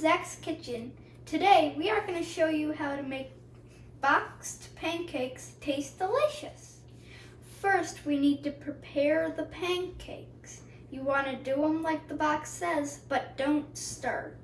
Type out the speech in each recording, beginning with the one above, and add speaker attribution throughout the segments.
Speaker 1: Zach's Kitchen. Today we are going to show you how to make boxed pancakes taste delicious. First we need to prepare the pancakes. You want to do them like the box says, but don't stir.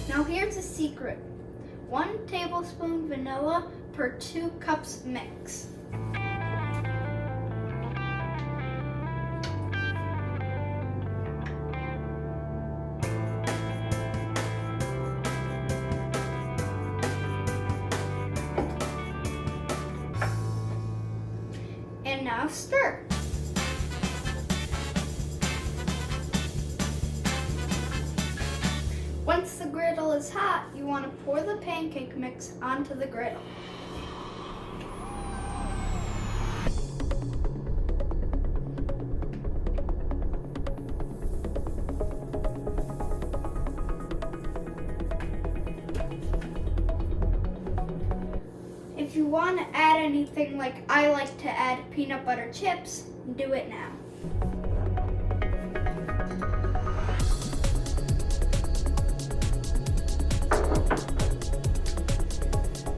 Speaker 1: Now here's a secret. 1 tablespoon vanilla per 2 cups mix. And now stir. Once the griddle is hot, you want to pour the pancake mix onto the griddle. If you want to add anything like I like to add peanut butter chips, do it now.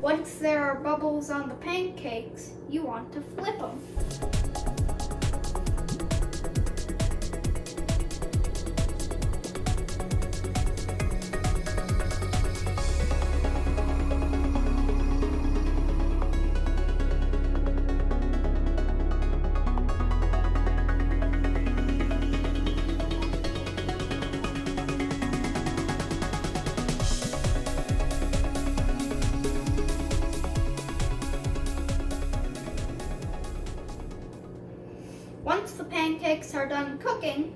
Speaker 1: Once there are bubbles on the pancakes, you want to flip them. Once the pancakes are done cooking,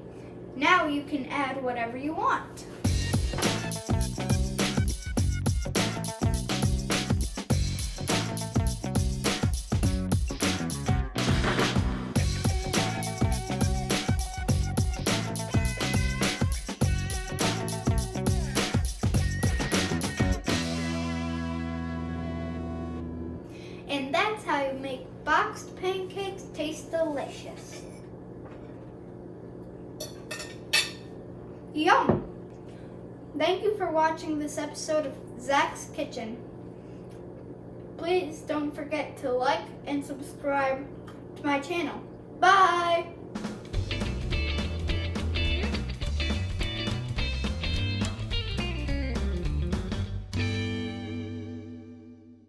Speaker 1: now you can add whatever you want. And that's how you make boxed pancakes taste delicious. Yum! Thank you for watching this episode of Zach's Kitchen. Please don't forget to like and subscribe to my channel. Bye!